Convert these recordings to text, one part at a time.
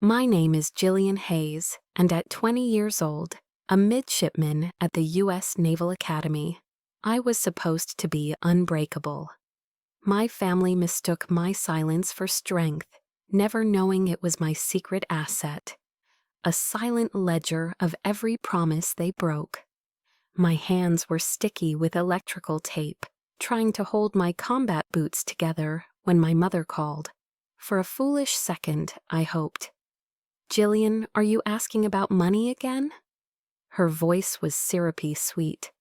My name is Jillian Hayes, and at 20 years old, a midshipman at the U.S. Naval Academy, I was supposed to be unbreakable. My family mistook my silence for strength, never knowing it was my secret asset, a silent ledger of every promise they broke. My hands were sticky with electrical tape, trying to hold my combat boots together when my mother called. For a foolish second, I hoped. "Jillian, are you asking about money again?" Her voice was syrupy sweet.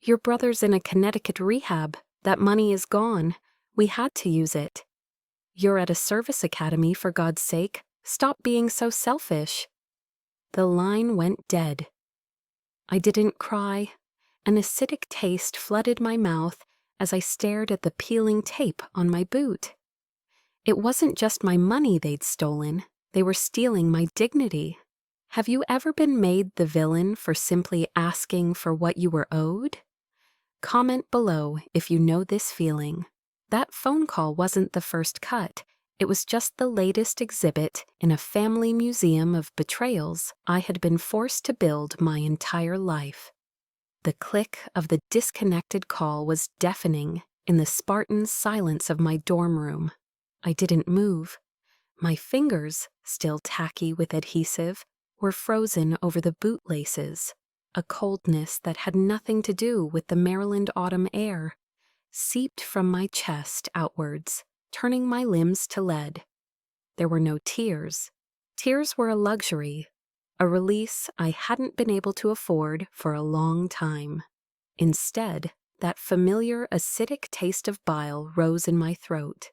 "Your brother's in a Connecticut rehab. That money is gone. We had to use it." "You're at a service academy, for God's sake. Stop being so selfish." The line went dead. I didn't cry. An acidic taste flooded my mouth as I stared at the peeling tape on my boot. It wasn't just my money they'd stolen. They were stealing my dignity. Have you ever been made the villain for simply asking for what you were owed? Comment below if you know this feeling. That phone call wasn't the first cut. It was just the latest exhibit in a family museum of betrayals I had been forced to build my entire life. The click of the disconnected call was deafening in the Spartan silence of my dorm room. I didn't move. My fingers, still tacky with adhesive, were frozen over the bootlaces. A coldness that had nothing to do with the Maryland autumn air seeped from my chest outwards, turning my limbs to lead. There were no tears. Tears were a luxury, a release I hadn't been able to afford for a long time. Instead, that familiar acidic taste of bile rose in my throat,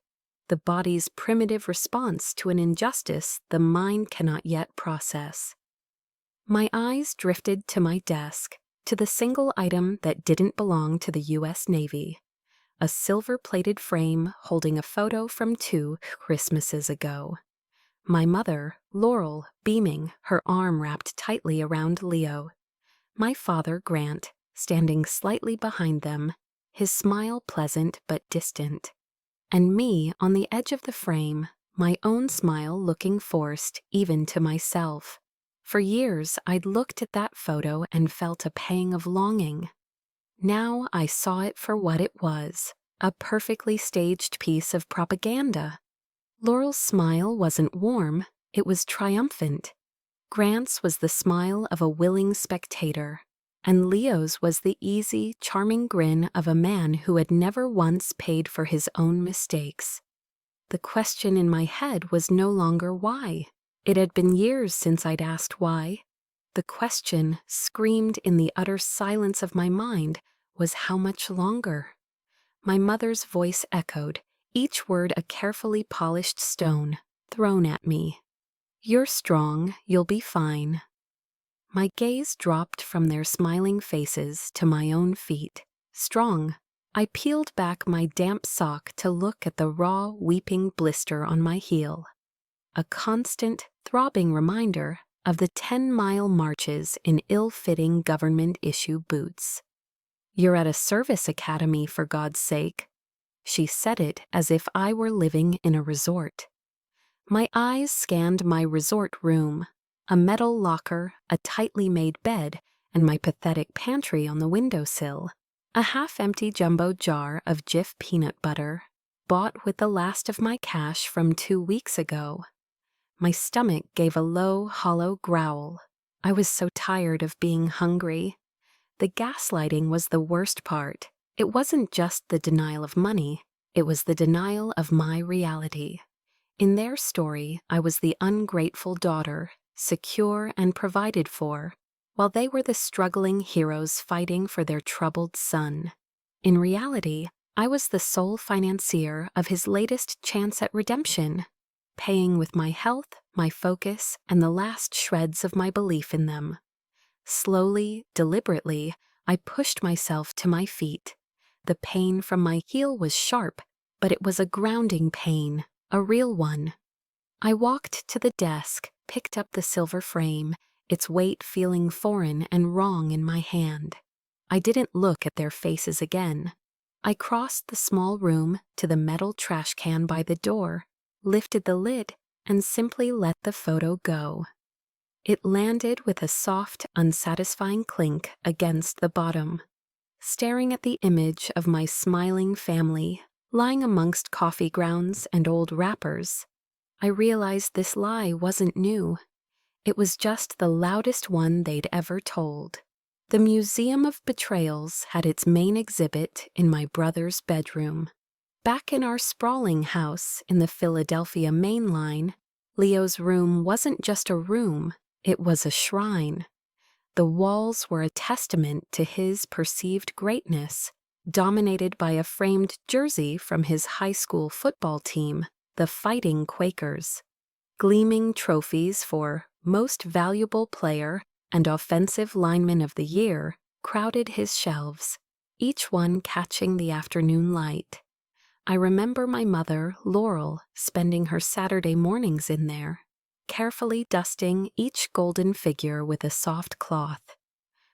the body's primitive response to an injustice the mind cannot yet process. My eyes drifted to my desk, to the single item that didn't belong to the U.S. Navy, a silver-plated frame holding a photo from 2 Christmases ago. My mother, Laurel, beaming, her arm wrapped tightly around Leo. My father, Grant, standing slightly behind them, his smile pleasant but distant. And me on the edge of the frame, my own smile looking forced even to myself. For years, I'd looked at that photo and felt a pang of longing. Now I saw it for what it was, a perfectly staged piece of propaganda. Laurel's smile wasn't warm, it was triumphant. Grant's was the smile of a willing spectator, and Leo's was the easy, charming grin of a man who had never once paid for his own mistakes. The question in my head was no longer why. It had been years since I'd asked why. The question, screamed in the utter silence of my mind, was how much longer? My mother's voice echoed, each word a carefully polished stone, thrown at me. "You're strong, you'll be fine." My gaze dropped from their smiling faces to my own feet. Strong. I peeled back my damp sock to look at the raw, weeping blister on my heel. A constant, throbbing reminder of the 10-mile marches in ill-fitting government-issue boots. "You're at a service academy, for God's sake." She said it as if I were living in a resort. My eyes scanned my resort room, a metal locker, a tightly made bed, and my pathetic pantry on the windowsill. A half-empty jumbo jar of Jif peanut butter, bought with the last of my cash from 2 weeks ago. My stomach gave a low, hollow growl. I was so tired of being hungry. The gaslighting was the worst part. It wasn't just the denial of money, it was the denial of my reality. In their story, I was the ungrateful daughter, secure and provided for, while they were the struggling heroes fighting for their troubled son. In reality, I was the sole financier of his latest chance at redemption, paying with my health, my focus, and the last shreds of my belief in them. Slowly, deliberately, I pushed myself to my feet. The pain from my heel was sharp, but it was a grounding pain, a real one. I walked to the desk, picked up the silver frame, its weight feeling foreign and wrong in my hand. I didn't look at their faces again. I crossed the small room to the metal trash can by the door, lifted the lid, and simply let the photo go. It landed with a soft, unsatisfying clink against the bottom. Staring at the image of my smiling family, lying amongst coffee grounds and old wrappers, I realized this lie wasn't new. It was just the loudest one they'd ever told. The Museum of Betrayals had its main exhibit in my brother's bedroom. Back in our sprawling house in the Philadelphia main line, Leo's room wasn't just a room, it was a shrine. The walls were a testament to his perceived greatness, dominated by a framed jersey from his high school football team, the Fighting Quakers. Gleaming trophies for Most Valuable Player and Offensive Lineman of the Year crowded his shelves, each one catching the afternoon light. I remember my mother, Laurel, spending her Saturday mornings in there, carefully dusting each golden figure with a soft cloth.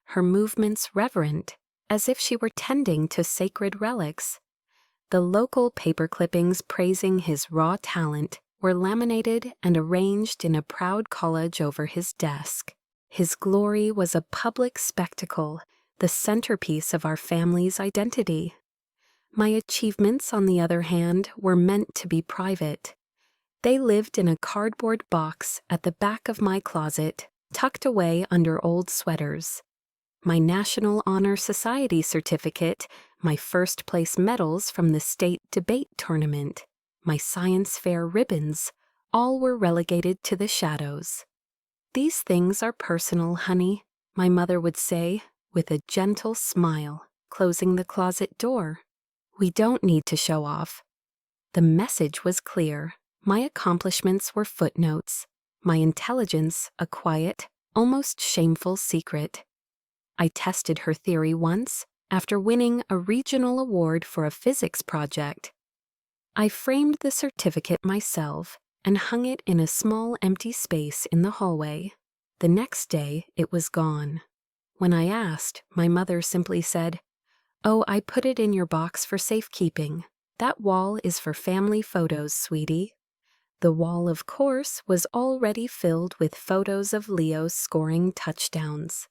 Her movements reverent, as if she were tending to sacred relics. The local paper clippings praising his raw talent were laminated and arranged in a proud collage over his desk. His glory was a public spectacle, the centerpiece of our family's identity. My achievements, on the other hand, were meant to be private. They lived in a cardboard box at the back of my closet, tucked away under old sweaters. My National Honor Society certificate, my first-place medals from the state debate tournament, my science fair ribbons, all were relegated to the shadows. "These things are personal, honey," my mother would say, with a gentle smile, closing the closet door. "We don't need to show off." The message was clear. My accomplishments were footnotes, my intelligence a quiet, almost shameful secret. I tested her theory once, after winning a regional award for a physics project. I framed the certificate myself and hung it in a small empty space in the hallway. The next day, it was gone. When I asked, my mother simply said, "Oh, I put it in your box for safekeeping. That wall is for family photos, sweetie." The wall, of course, was already filled with photos of Leo scoring touchdowns.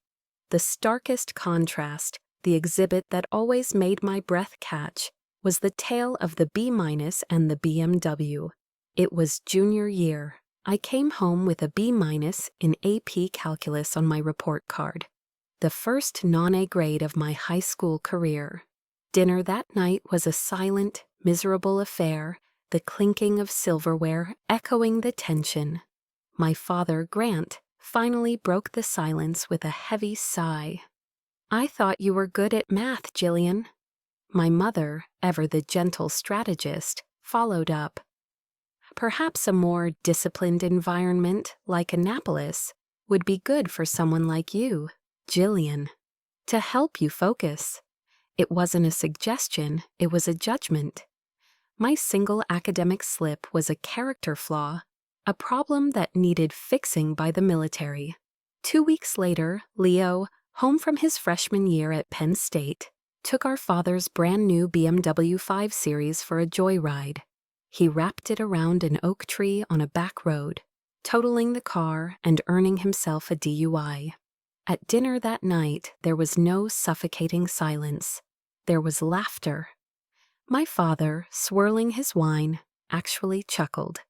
The starkest contrast, the exhibit that always made my breath catch, was the tale of the B- and the BMW. It was junior year. I came home with a B- in AP Calculus on my report card, the first non-A grade of my high school career. Dinner that night was a silent, miserable affair, the clinking of silverware echoing the tension. My father, Grant, finally broke the silence with a heavy sigh. "I thought you were good at math, Jillian." My mother, ever the gentle strategist, followed up. "Perhaps a more disciplined environment, like Annapolis, would be good for someone like you, Jillian, to help you focus." It wasn't a suggestion, it was a judgment. My single academic slip was a character flaw, a problem that needed fixing by the military. 2 weeks later, Leo, home from his freshman year at Penn State, took our father's brand new BMW 5 Series for a joyride. He wrapped it around an oak tree on a back road, totaling the car and earning himself a DUI. At dinner that night, there was no suffocating silence. There was laughter. My father, swirling his wine, actually chuckled.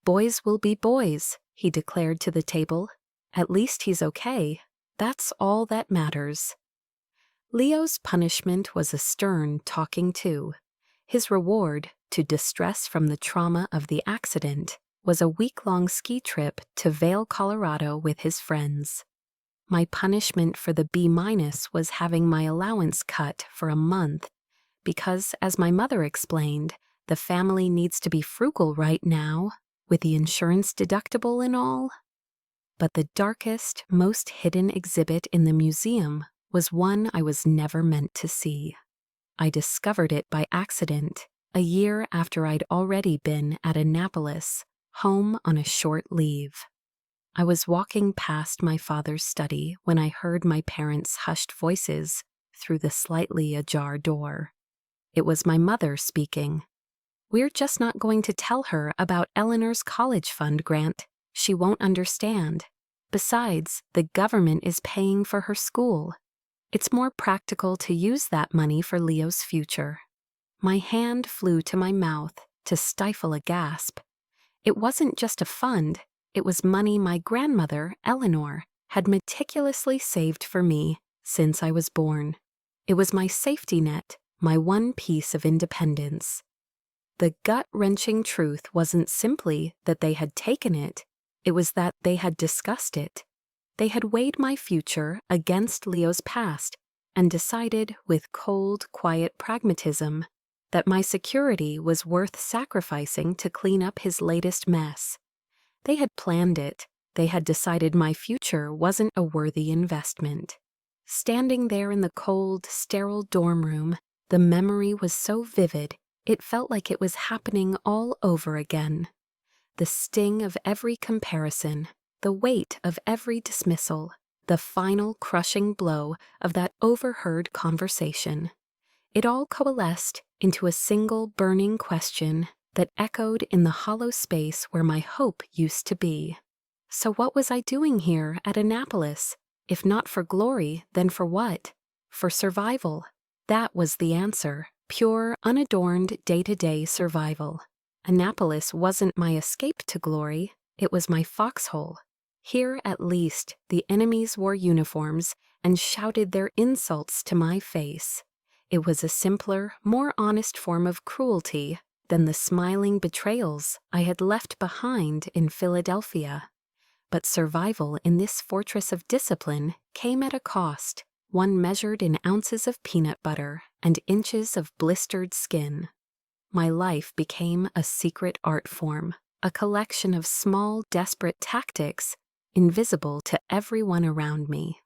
"Boys will be boys," he declared to the table. "At least he's okay. That's all that matters." Leo's punishment was a stern talking to. His reward, to distress from the trauma of the accident, was a week-long ski trip to Vail, Colorado with his friends. My punishment for the B- was having my allowance cut for a month, because, as my mother explained, the family needs to be frugal right now, with the insurance deductible and all. But the darkest, most hidden exhibit in the museum was one I was never meant to see. I discovered it by accident, a year after I'd already been at Annapolis, home on a short leave. I was walking past my father's study when I heard my parents' hushed voices through the slightly ajar door. It was my mother speaking. We're just not going to tell her about Eleanor's college fund grant. She won't understand. Besides, the government is paying for her school. It's more practical to use that money for Leo's future. My hand flew to my mouth to stifle a gasp. It wasn't just a fund, it was money my grandmother, Eleanor, had meticulously saved for me since I was born. It was my safety net, my one piece of independence. The gut-wrenching truth wasn't simply that they had taken it, it was that they had discussed it. They had weighed my future against Leo's past and decided with cold, quiet pragmatism that my security was worth sacrificing to clean up his latest mess. They had planned it. They had decided my future wasn't a worthy investment. Standing there in the cold, sterile dorm room, the memory was so vivid, it felt like it was happening all over again. The sting of every comparison, the weight of every dismissal, the final crushing blow of that overheard conversation. It all coalesced into a single burning question that echoed in the hollow space where my hope used to be. So what was I doing here at Annapolis? If not for glory, then for what? For survival. That was the answer. Pure, unadorned, day-to-day survival. Annapolis wasn't my escape to glory, it was my foxhole. Here, at least, the enemies wore uniforms and shouted their insults to my face. It was a simpler, more honest form of cruelty than the smiling betrayals I had left behind in Philadelphia. But survival in this fortress of discipline came at a cost, one measured in ounces of peanut butter and inches of blistered skin. My life became a secret art form, a collection of small, desperate tactics, invisible to everyone around me.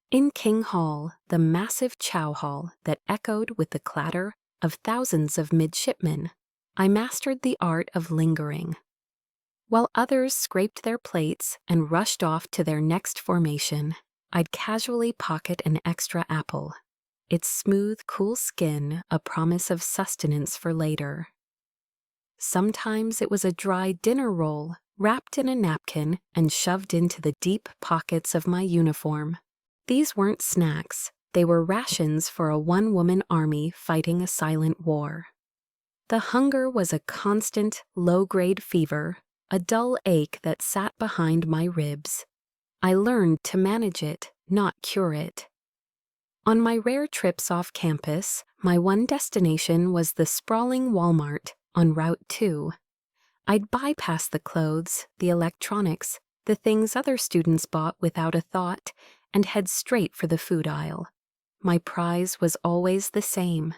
In King Hall, the massive chow hall that echoed with the clatter of thousands of midshipmen, I mastered the art of lingering. While others scraped their plates and rushed off to their next formation, I'd casually pocket an extra apple, its smooth, cool skin a promise of sustenance for later. Sometimes it was a dry dinner roll wrapped in a napkin and shoved into the deep pockets of my uniform. These weren't snacks, they were rations for a one-woman army fighting a silent war. The hunger was a constant, low-grade fever, a dull ache that sat behind my ribs. I learned to manage it, not cure it. On my rare trips off campus, my one destination was the sprawling Walmart on Route 2. I'd bypass the clothes, the electronics, the things other students bought without a thought, and head straight for the food aisle. My prize was always the same: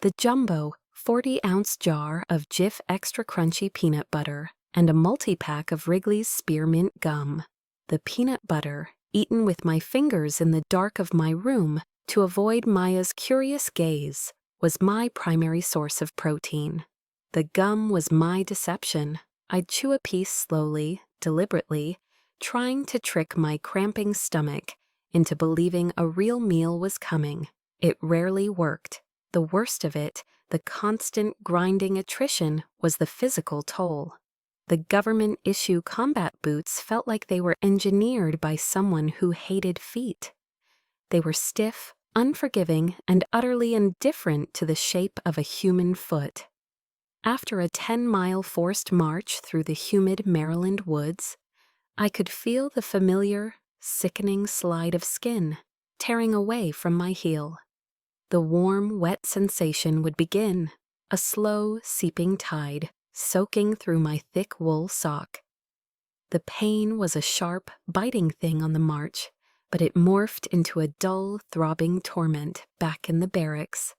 the jumbo 40-ounce jar of Jif Extra Crunchy peanut butter and a multi-pack of Wrigley's Spearmint gum. The peanut butter, eaten with my fingers in the dark of my room to avoid Maya's curious gaze, was my primary source of protein. The gum was my deception. I'd chew a piece slowly, deliberately, trying to trick my cramping stomach into believing a real meal was coming. It rarely worked. The worst of it, the constant grinding attrition, was the physical toll. The government-issue combat boots felt like they were engineered by someone who hated feet. They were stiff, unforgiving, and utterly indifferent to the shape of a human foot. After a 10-mile forced march through the humid Maryland woods, I could feel the familiar, sickening slide of skin tearing away from my heel. The warm, wet sensation would begin, a slow, seeping tide soaking through my thick wool sock. The pain was a sharp, biting thing on the march, but it morphed into a dull, throbbing torment back in the barracks.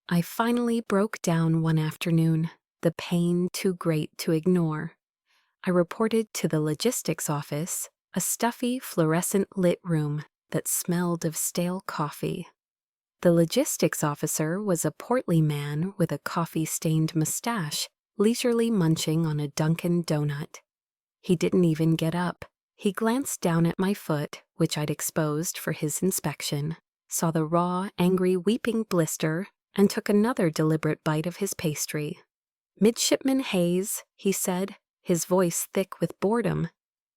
I finally broke down one afternoon, the pain too great to ignore. I reported to the logistics office, a stuffy, fluorescent-lit room that smelled of stale coffee. The logistics officer was a portly man with a coffee-stained mustache, leisurely munching on a Dunkin' donut. He didn't even get up. He glanced down at my foot, which I'd exposed for his inspection, saw the raw, angry, weeping blister, and took another deliberate bite of his pastry. "Midshipman Hayes," he said, his voice thick with boredom,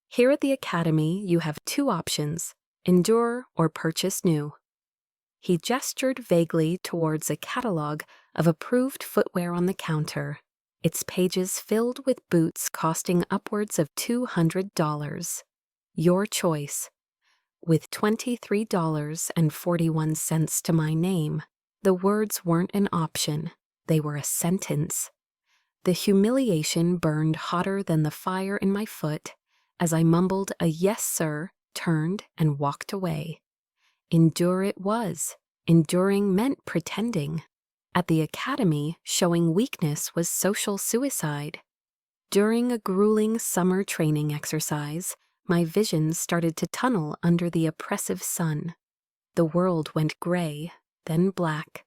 "here at the Academy you have two options, endure or purchase new." He gestured vaguely towards a catalog of approved footwear on the counter, its pages filled with boots costing upwards of $200. Your choice. With $23.41 to my name, the words weren't an option, they were a sentence. The humiliation burned hotter than the fire in my foot as I mumbled a "yes, sir," turned, and walked away. Endure it was. Enduring meant pretending. At the Academy, showing weakness was social suicide. During a grueling summer training exercise, my vision started to tunnel under the oppressive sun. The world went gray, then black.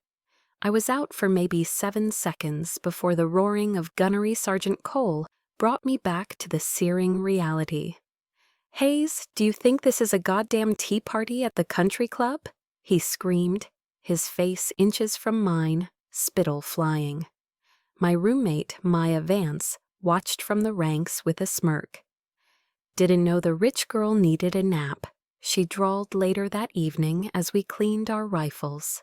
I was out for maybe 7 seconds before the roaring of Gunnery Sergeant Cole brought me back to the searing reality. "Hayes, do you think this is a goddamn tea party at the country club?" he screamed, his face inches from mine, spittle flying. My roommate, Maya Vance, watched from the ranks with a smirk. "Didn't know the rich girl needed a nap," she drawled later that evening as we cleaned our rifles.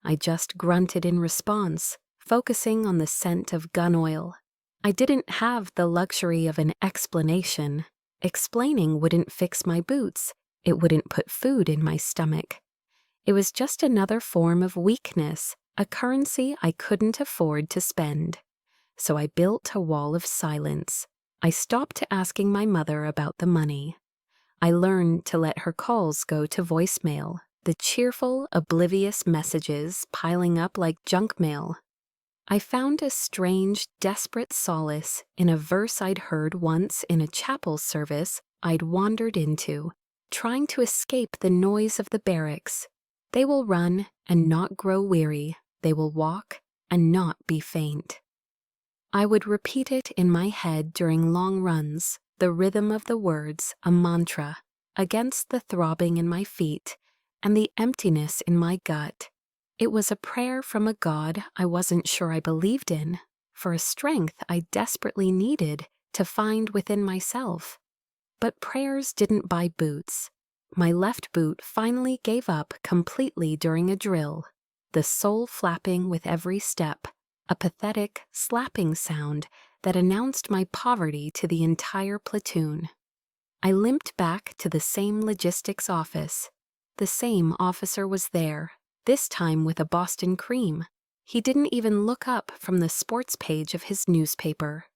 I just grunted in response, focusing on the scent of gun oil. I didn't have the luxury of an explanation. Explaining wouldn't fix my boots. It wouldn't put food in my stomach. It was just another form of weakness, a currency I couldn't afford to spend. So I built a wall of silence. I stopped asking my mother about the money. I learned to let her calls go to voicemail, the cheerful, oblivious messages piling up like junk mail. I found a strange, desperate solace in a verse I'd heard once in a chapel service I'd wandered into, trying to escape the noise of the barracks. They will run and not grow weary. They will walk and not be faint. I would repeat it in my head during long runs, the rhythm of the words a mantra, against the throbbing in my feet and the emptiness in my gut. It was a prayer from a God I wasn't sure I believed in, for a strength I desperately needed to find within myself. But prayers didn't buy boots. My left boot finally gave up completely during a drill, the sole flapping with every step, a pathetic, slapping sound that announced my poverty to the entire platoon. I limped back to the same logistics office. The same officer was there, this time with a Boston cream. He didn't even look up from the sports page of his newspaper.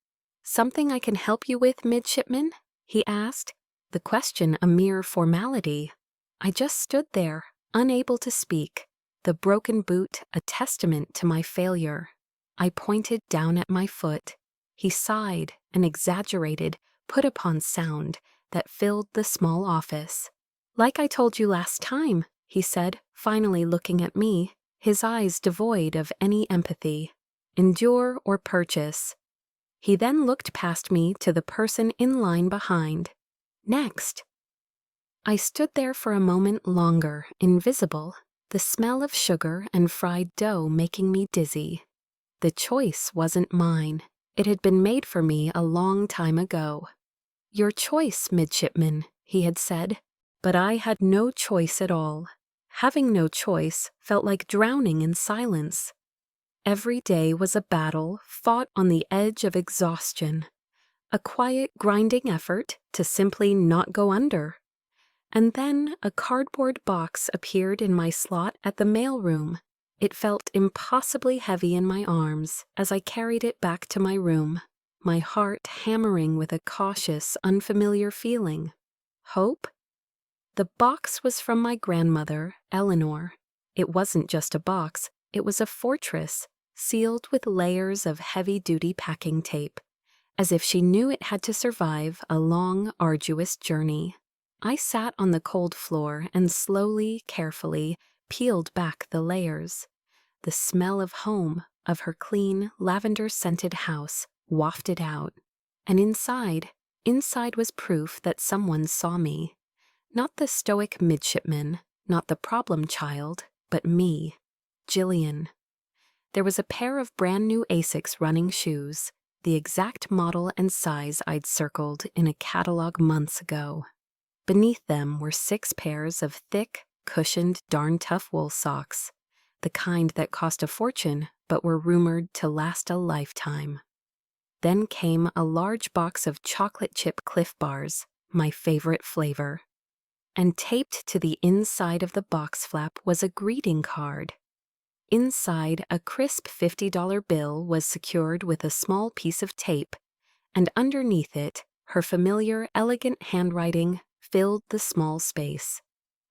"Something I can help you with, midshipman?" he asked, the question a mere formality. I just stood there, unable to speak, the broken boot a testament to my failure. I pointed down at my foot. He sighed, an exaggerated, put-upon sound that filled the small office. "Like I told you last time," he said, finally looking at me, his eyes devoid of any empathy. "Endure or purchase." He then looked past me to the person in line behind. "Next." I stood there for a moment longer, invisible, the smell of sugar and fried dough making me dizzy. The choice wasn't mine. It had been made for me a long time ago. "Your choice, midshipman," he had said, but I had no choice at all. Having no choice felt like drowning in silence. Every day was a battle fought on the edge of exhaustion, a quiet, grinding effort to simply not go under. And then a cardboard box appeared in my slot at the mailroom. It felt impossibly heavy in my arms as I carried it back to my room, my heart hammering with a cautious, unfamiliar feeling. Hope? The box was from my grandmother, Eleanor. It wasn't just a box, it was a fortress, sealed with layers of heavy-duty packing tape, as if she knew it had to survive a long, arduous journey. I sat on the cold floor and slowly, carefully peeled back the layers. The smell of home, of her clean, lavender-scented house, wafted out. And inside was proof that someone saw me. Not the stoic midshipman, not the problem child, but me, Jillian. There was a pair of brand new Asics running shoes, the exact model and size I'd circled in a catalog months ago. Beneath them were 6 pairs of thick, cushioned, darn tough wool socks, the kind that cost a fortune but were rumored to last a lifetime. Then came a large box of chocolate chip Cliff Bars, my favorite flavor. And taped to the inside of the box flap was a greeting card. Inside, a crisp $50 bill was secured with a small piece of tape, and underneath it, her familiar, elegant handwriting filled the small space.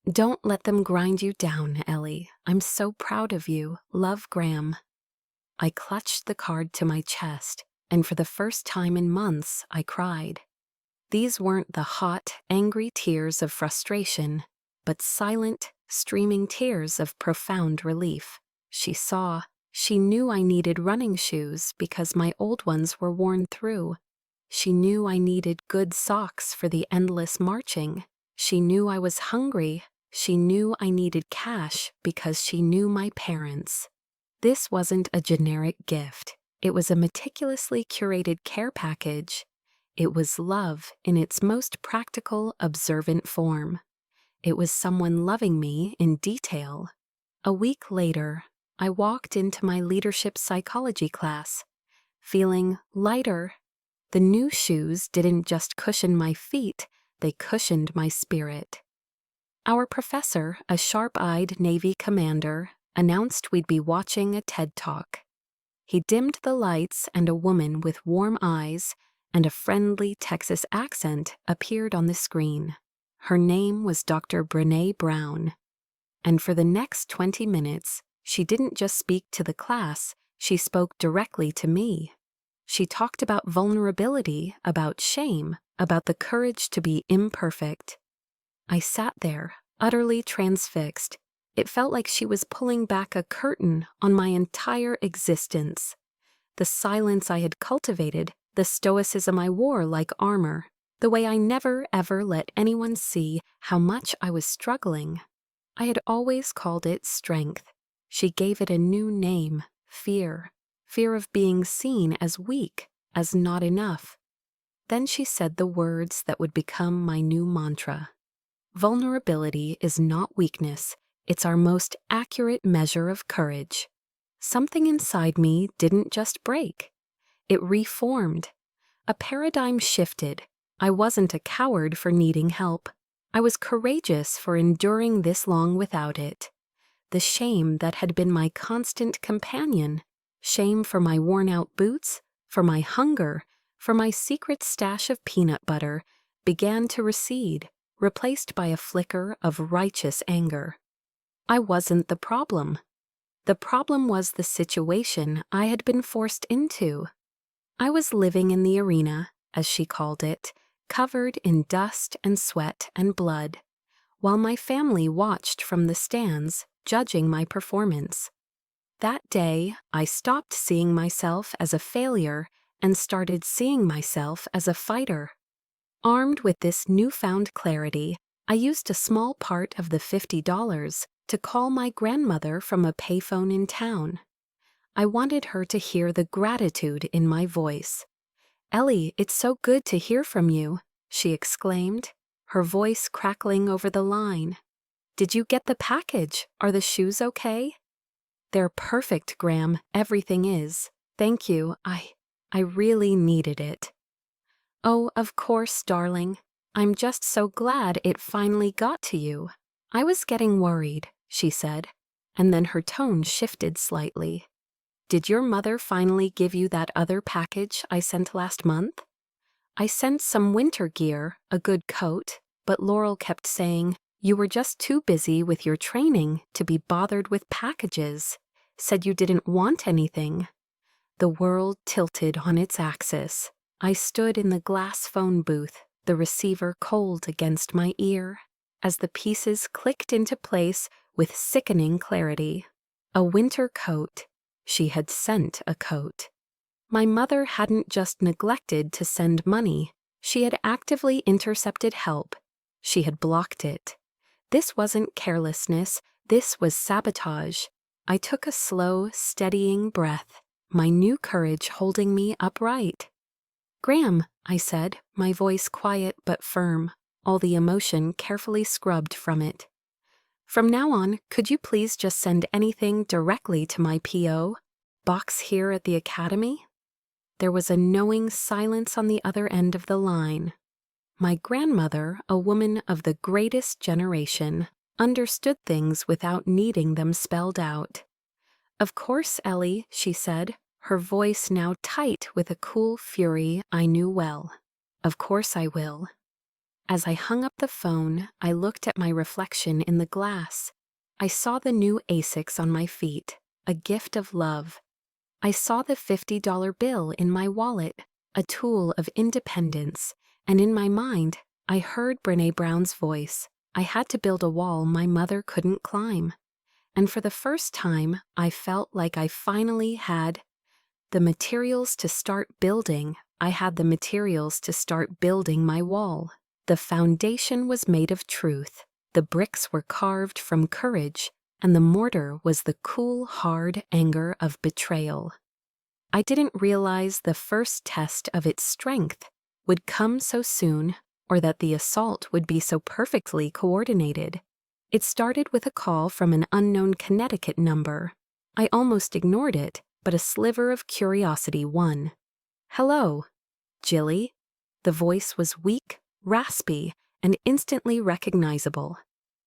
"Don't let them grind you down, Ellie. I'm so proud of you. Love, Graham." I clutched the card to my chest, and for the first time in months, I cried. These weren't the hot, angry tears of frustration, but silent, streaming tears of profound relief. She saw. She knew I needed running shoes because my old ones were worn through. She knew I needed good socks for the endless marching. She knew I was hungry. She knew I needed cash because she knew my parents. This wasn't a generic gift. It was a meticulously curated care package. It was love in its most practical, observant form. It was someone loving me in detail. A week later, I walked into my leadership psychology class, feeling lighter. The new shoes didn't just cushion my feet, they cushioned my spirit. Our professor, a sharp-eyed Navy commander, announced we'd be watching a TED Talk. He dimmed the lights and a woman with warm eyes and a friendly Texas accent appeared on the screen. Her name was Dr. Brené Brown. And for the next 20 minutes, she didn't just speak to the class, she spoke directly to me. She talked about vulnerability, about shame, about the courage to be imperfect. I sat there, utterly transfixed. It felt like she was pulling back a curtain on my entire existence. The silence I had cultivated, the stoicism I wore like armor, the way I never ever let anyone see how much I was struggling. I had always called it strength. She gave it a new name, fear. Fear of being seen as weak, as not enough. Then she said the words that would become my new mantra. Vulnerability is not weakness, it's our most accurate measure of courage. Something inside me didn't just break. It reformed. A paradigm shifted. I wasn't a coward for needing help. I was courageous for enduring this long without it. The shame that had been my constant companion, shame for my worn-out boots, for my hunger, for my secret stash of peanut butter, began to recede, replaced by a flicker of righteous anger. I wasn't the problem. The problem was the situation I had been forced into. I was living in the arena, as she called it, covered in dust and sweat and blood, while my family watched from the stands, judging my performance. That day, I stopped seeing myself as a failure and started seeing myself as a fighter. Armed with this newfound clarity, I used a small part of the $50 to call my grandmother from a payphone in town. I wanted her to hear the gratitude in my voice. "Ellie, it's so good to hear from you," she exclaimed, her voice crackling over the line. "Did you get the package? Are the shoes okay?" "They're perfect, Graham. Everything is. Thank you. I really needed it." "Oh, of course, darling. I'm just so glad it finally got to you. I was getting worried," she said, and then her tone shifted slightly. "Did your mother finally give you that other package I sent last month?" "I sent some winter gear, a good coat, but Laurel kept saying, 'You were just too busy with your training to be bothered with packages,' said you didn't want anything." The world tilted on its axis. I stood in the glass phone booth, the receiver cold against my ear, as the pieces clicked into place with sickening clarity. A winter coat. She had sent a coat. My mother hadn't just neglected to send money. She had actively intercepted help. She had blocked it. This wasn't carelessness. This was sabotage. I took a slow, steadying breath, my new courage holding me upright. "Graham," I said, my voice quiet but firm, all the emotion carefully scrubbed from it. "From now on, could you please just send anything directly to my P.O. box here at the academy?" There was a knowing silence on the other end of the line. My grandmother, a woman of the greatest generation, understood things without needing them spelled out. "Of course, Ellie," she said, her voice now tight with a cool fury I knew well. "Of course I will." As I hung up the phone, I looked at my reflection in the glass. I saw the new Asics on my feet, a gift of love. I saw the $50 bill in my wallet, a tool of independence, and in my mind, I heard Brené Brown's voice. I had to build a wall my mother couldn't climb. And for the first time, I felt like I finally had the materials to start building. I had the materials to start building my wall. The foundation was made of truth, the bricks were carved from courage, and the mortar was the cool, hard anger of betrayal. I didn't realize the first test of its strength would come so soon, or that the assault would be so perfectly coordinated. It started with a call from an unknown Connecticut number. I almost ignored it, but a sliver of curiosity won. "Hello, Jilly?" The voice was weak, raspy, and instantly recognizable.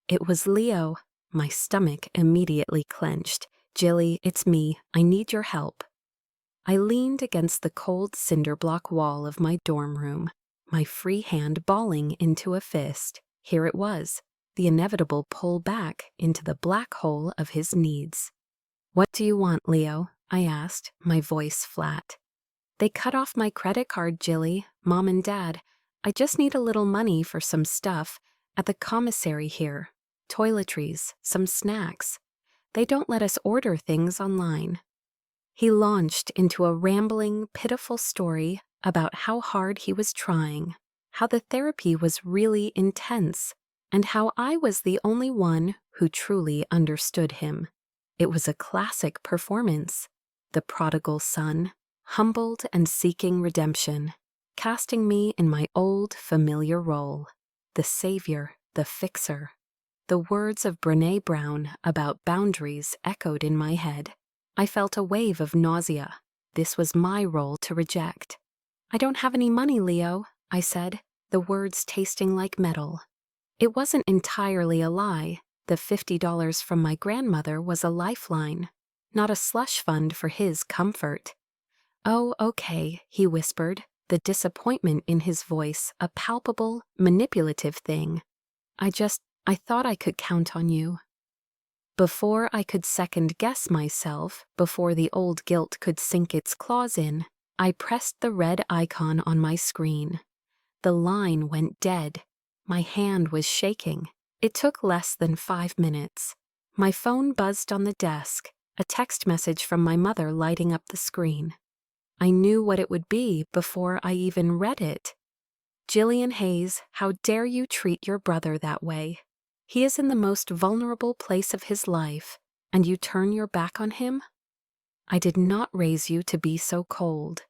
It was Leo. My stomach immediately clenched. "Jilly, it's me. I need your help." I leaned against the cold cinder block wall of my dorm room, my free hand balling into a fist. Here it was, the inevitable pull back into the black hole of his needs. "What do you want, Leo?" I asked, my voice flat. "They cut off my credit card, Jilly, Mom and Dad. I just need a little money for some stuff at the commissary here. Toiletries, some snacks. They don't let us order things online." He launched into a rambling, pitiful story about how hard he was trying, how the therapy was really intense, and how I was the only one who truly understood him. It was a classic performance. The prodigal son, humbled and seeking redemption, casting me in my old, familiar role. The savior, the fixer. The words of Brené Brown about boundaries echoed in my head. I felt a wave of nausea. This was my role to reject. "I don't have any money, Leo," I said, the words tasting like metal. It wasn't entirely a lie. The $50 from my grandmother was a lifeline, not a slush fund for his comfort. "Oh, okay," he whispered, the disappointment in his voice a palpable, manipulative thing. I thought I could count on you." Before I could second-guess myself, before the old guilt could sink its claws in, I pressed the red icon on my screen. The line went dead. My hand was shaking. It took less than 5 minutes. My phone buzzed on the desk, a text message from my mother lighting up the screen. I knew what it would be before I even read it. "Jillian Hayes, how dare you treat your brother that way? He is in the most vulnerable place of his life, and you turn your back on him? I did not raise you to be so cold."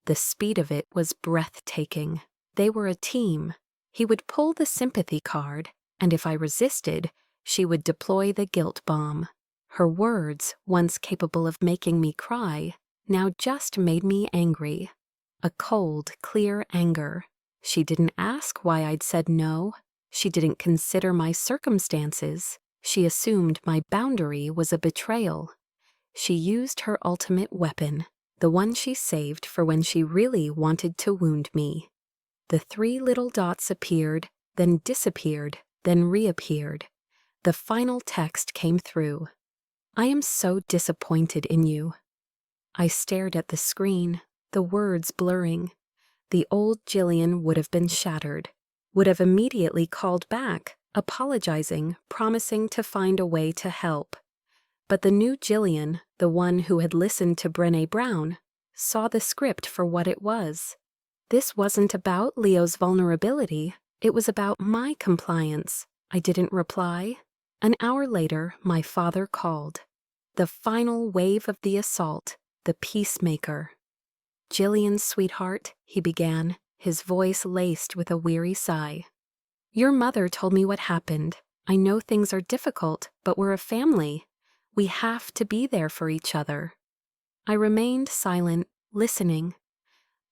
The speed of it was breathtaking. They were a team. He would pull the sympathy card, and if I resisted, she would deploy the guilt bomb. Her words, once capable of making me cry, now just made me angry. A cold, clear anger. She didn't ask why I'd said no. She didn't consider my circumstances. She assumed my boundary was a betrayal. She used her ultimate weapon, the one she saved for when she really wanted to wound me. The 3 little dots appeared, then disappeared, then reappeared. The final text came through. "I am so disappointed in you." I stared at the screen, the words blurring. The old Jillian would have been shattered, would have immediately called back, apologizing, promising to find a way to help. But the new Jillian, the one who had listened to Brené Brown, saw the script for what it was. This wasn't about Leo's vulnerability, it was about my compliance. I didn't reply. An hour later, my father called. The final wave of the assault, the peacemaker. "Jillian, sweetheart," he began, his voice laced with a weary sigh. "Your mother told me what happened. I know things are difficult, but we're a family. We have to be there for each other." I remained silent, listening.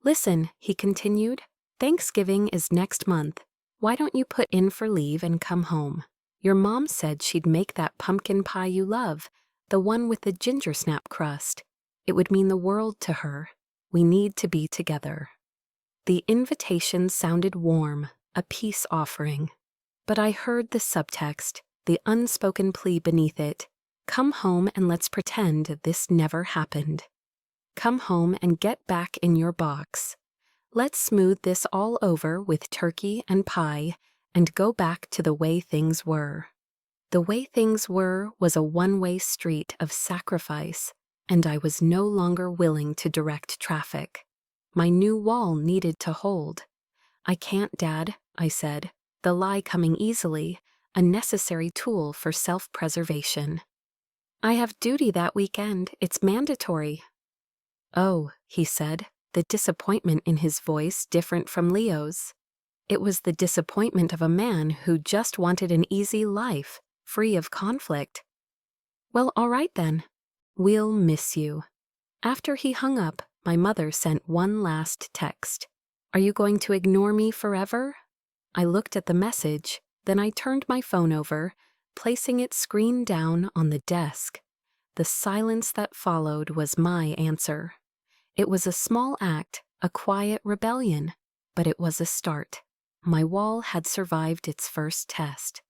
"Listen," he continued, "Thanksgiving is next month. Why don't you put in for leave and come home? Your mom said she'd make that pumpkin pie you love, the one with the ginger snap crust. It would mean the world to her. We need to be together." The invitation sounded warm, a peace offering. But I heard the subtext, the unspoken plea beneath it. Come home and let's pretend this never happened. Come home and get back in your box. Let's smooth this all over with turkey and pie and go back to the way things were. The way things were was a one-way street of sacrifice, and I was no longer willing to direct traffic. My new wall needed to hold. "I can't, Dad," I said, the lie coming easily, a necessary tool for self-preservation. "I have duty that weekend. It's mandatory." "Oh," he said, the disappointment in his voice different from Leo's. It was the disappointment of a man who just wanted an easy life, free of conflict. "Well, all right then. We'll miss you." After he hung up, my mother sent one last text. "Are you going to ignore me forever?" I looked at the message, then I turned my phone over, placing it screen down on the desk. The silence that followed was my answer. It was a small act, a quiet rebellion, but it was a start. My wall had survived its first test.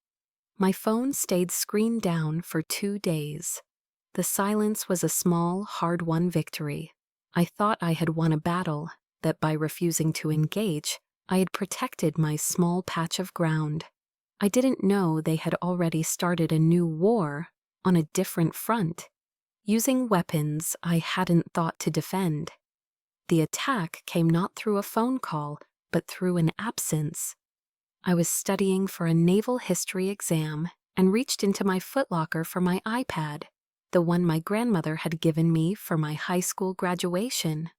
My phone stayed screen down for 2 days. The silence was a small, hard-won victory. I thought I had won a battle, that by refusing to engage, I had protected my small patch of ground. I didn't know they had already started a new war on a different front, using weapons I hadn't thought to defend. The attack came not through a phone call, but through an absence. I was studying for a naval history exam and reached into my footlocker for my iPad, the one my grandmother had given me for my high school graduation.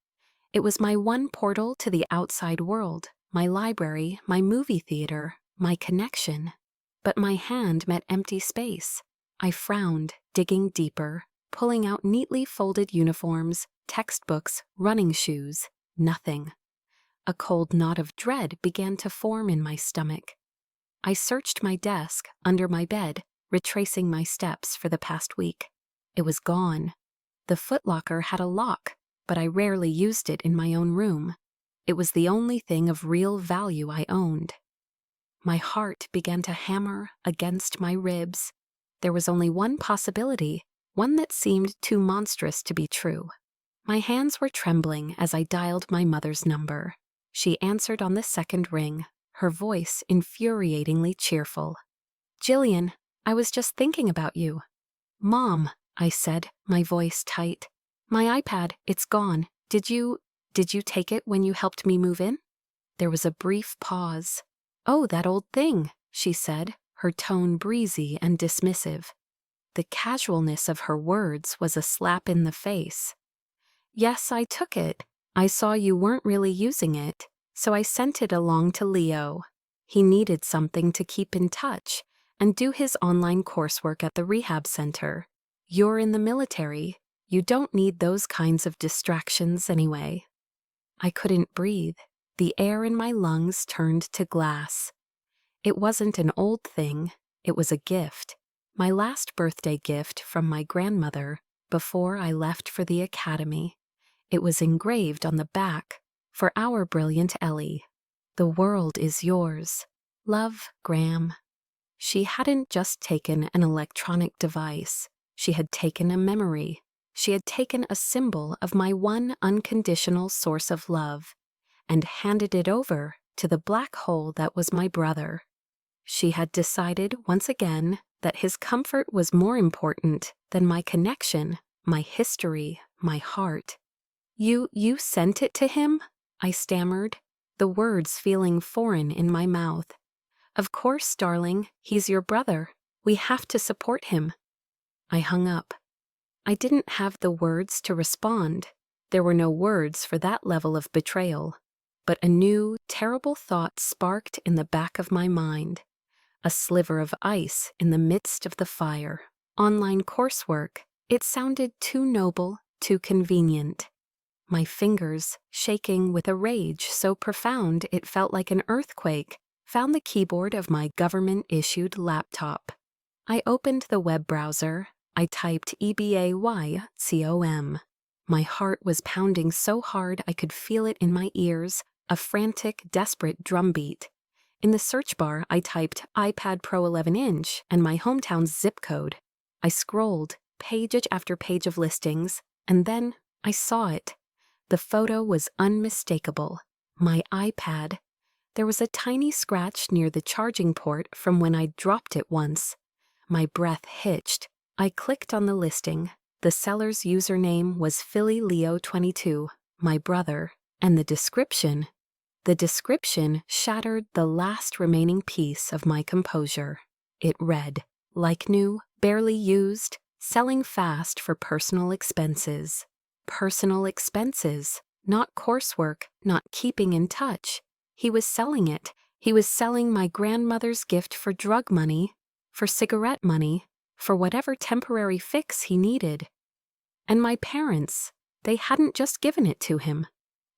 It was my one portal to the outside world, my library, my movie theater, my connection. But my hand met empty space. I frowned, digging deeper, pulling out neatly folded uniforms, textbooks, running shoes. Nothing. A cold knot of dread began to form in my stomach. I searched my desk, under my bed, retracing my steps for the past week. It was gone. The footlocker had a lock, but I rarely used it in my own room. It was the only thing of real value I owned. My heart began to hammer against my ribs. There was only one possibility, one that seemed too monstrous to be true. My hands were trembling as I dialed my mother's number. She answered on the second ring, her voice infuriatingly cheerful. "Jillian, I was just thinking about you." "Mom," I said, my voice tight. "My iPad, it's gone. Did you take it when you helped me move in?" There was a brief pause. "Oh, that old thing," she said, her tone breezy and dismissive. The casualness of her words was a slap in the face. "Yes, I took it. I saw you weren't really using it, so I sent it along to Leo. He needed something to keep in touch and do his online coursework at the rehab center. You're in the military. You don't need those kinds of distractions anyway." I couldn't breathe. The air in my lungs turned to glass. It wasn't an old thing. It was a gift. My last birthday gift from my grandmother before I left for the academy. It was engraved on the back, "For our brilliant Ellie. The world is yours. Love, Gram." She hadn't just taken an electronic device. She had taken a memory. She had taken a symbol of my one unconditional source of love and handed it over to the black hole that was my brother. She had decided once again that his comfort was more important than my connection, my history, my heart. You sent it to him?" I stammered, the words feeling foreign in my mouth. "Of course, darling, he's your brother. We have to support him." I hung up. I didn't have the words to respond. There were no words for that level of betrayal. But a new, terrible thought sparked in the back of my mind. A sliver of ice in the midst of the fire. Online coursework. It sounded too noble, too convenient. My fingers, shaking with a rage so profound it felt like an earthquake, found the keyboard of my government-issued laptop. I opened the web browser. I typed EBAYCOM. My heart was pounding so hard I could feel it in my ears, a frantic, desperate drumbeat. In the search bar, I typed iPad Pro 11-inch and my hometown's zip code. I scrolled, page after page of listings, and then I saw it. The photo was unmistakable. My iPad. There was a tiny scratch near the charging port from when I dropped it once. My breath hitched. I clicked on the listing. The seller's username was PhillyLeo22, my brother, and the description shattered the last remaining piece of my composure. It read, like new, barely used, selling fast for personal expenses. Personal expenses, not coursework, not keeping in touch. He was selling it. He was selling my grandmother's gift for drug money, for cigarette money, for whatever temporary fix he needed. And my parents, they hadn't just given it to him.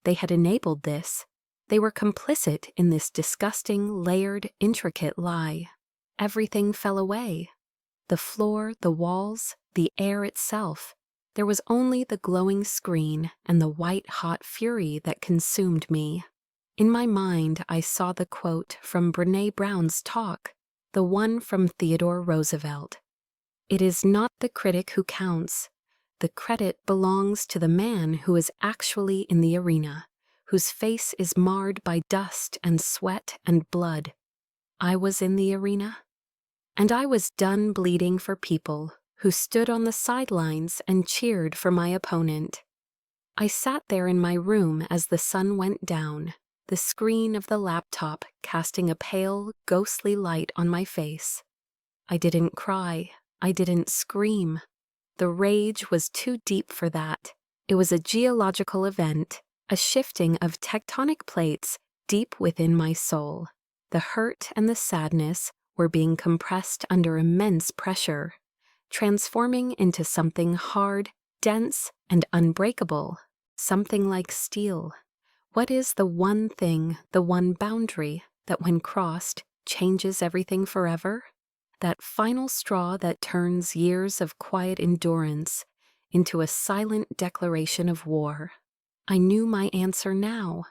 They had enabled this. They were complicit in this disgusting, layered, intricate lie. Everything fell away. The floor, the walls, the air itself. There was only the glowing screen and the white-hot fury that consumed me. In my mind, I saw the quote from Brené Brown's talk, the one from Theodore Roosevelt. It is not the critic who counts. The credit belongs to the man who is actually in the arena, whose face is marred by dust and sweat and blood. I was in the arena, and I was done bleeding for people who stood on the sidelines and cheered for my opponent. I sat there in my room as the sun went down, the screen of the laptop casting a pale, ghostly light on my face. I didn't cry. I didn't scream. The rage was too deep for that. It was a geological event, a shifting of tectonic plates deep within my soul. The hurt and the sadness were being compressed under immense pressure, transforming into something hard, dense, and unbreakable, something like steel. What is the one thing, the one boundary, that when crossed, changes everything forever? That final straw that turns years of quiet endurance into a silent declaration of war. I knew my answer now.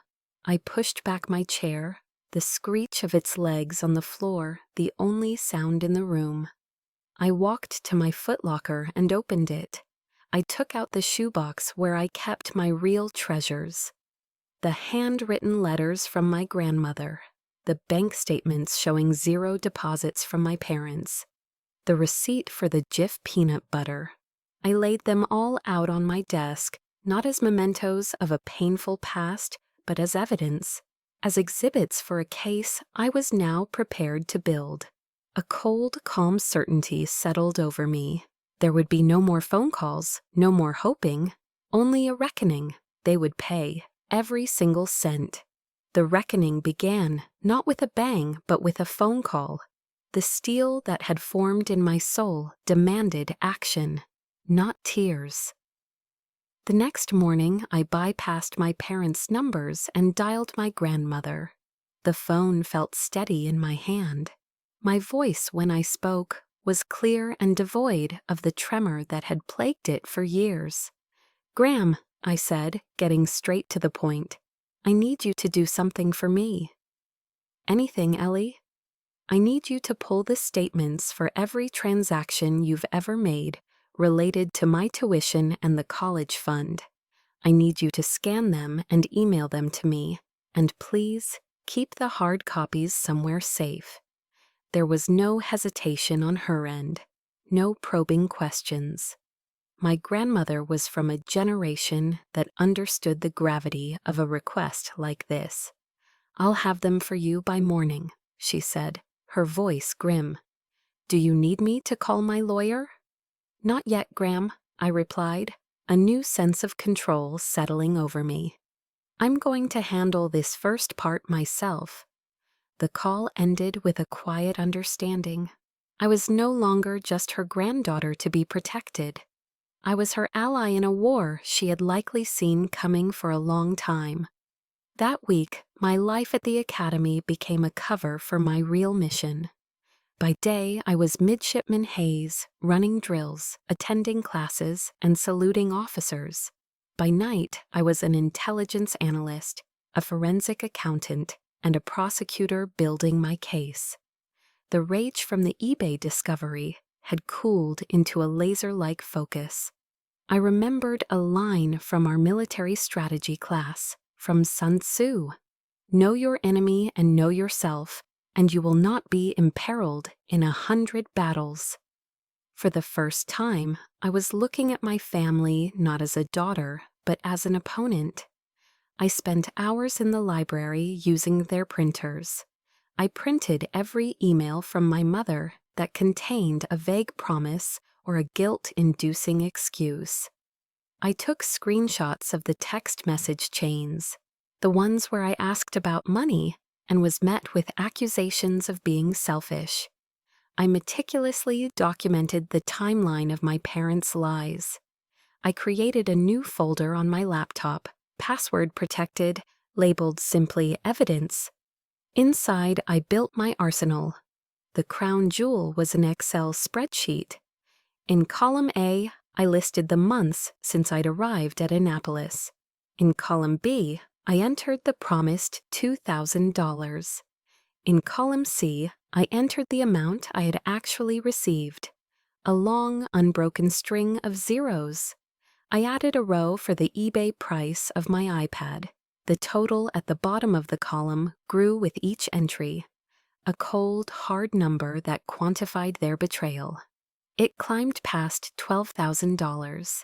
I pushed back my chair, the screech of its legs on the floor the only sound in the room. I walked to my footlocker and opened it. I took out the shoebox where I kept my real treasures. The handwritten letters from my grandmother, the bank statements showing 0 deposits from my parents, the receipt for the Jif peanut butter. I laid them all out on my desk, not as mementos of a painful past, but as evidence, as exhibits for a case I was now prepared to build. A cold, calm certainty settled over me. There would be no more phone calls, no more hoping, only a reckoning. They would pay, every single cent. The reckoning began, not with a bang, but with a phone call. The steel that had formed in my soul demanded action, not tears. The next morning, I bypassed my parents' numbers and dialed my grandmother. The phone felt steady in my hand. My voice, when I spoke, was clear and devoid of the tremor that had plagued it for years. "Gram," I said, getting straight to the point, "I need you to do something for me." "Anything, Ellie?" "I need you to pull the statements for every transaction you've ever made related to my tuition and the college fund. I need you to scan them and email them to me, and please keep the hard copies somewhere safe." There was no hesitation on her end, no probing questions. My grandmother was from a generation that understood the gravity of a request like this. "I'll have them for you by morning," she said, her voice grim. "Do you need me to call my lawyer?" "Not yet, Gram. I replied, a new sense of control settling over me. I'm going to handle this first part myself. The call ended with a quiet understanding. I was no longer just her granddaughter to be protected. I was her ally in a war she had likely seen coming for a long time. That week, my life at the academy became a cover for my real mission. By day, I was Midshipman Hayes, running drills, attending classes, and saluting officers. By night, I was an intelligence analyst, a forensic accountant, and a prosecutor building my case. The rage from the eBay discovery had cooled into a laser-like focus. I remembered a line from our military strategy class, from Sun Tzu. Know your enemy and know yourself, and you will not be imperiled in 100 battles. For the first time, I was looking at my family not as a daughter, but as an opponent. I spent hours in the library using their printers. I printed every email from my mother that contained a vague promise or a guilt-inducing excuse. I took screenshots of the text message chains, the ones where I asked about money and was met with accusations of being selfish. I meticulously documented the timeline of my parents' lies. I created a new folder on my laptop, password protected, labeled simply evidence. Inside, I built my arsenal. The crown jewel was an Excel spreadsheet. In column A, I listed the months since I'd arrived at Annapolis. In column B, I entered the promised $2,000. In column C, I entered the amount I had actually received. A long, unbroken string of zeros. I added a row for the eBay price of my iPad. The total at the bottom of the column grew with each entry. A cold, hard number that quantified their betrayal. It climbed past $12,000.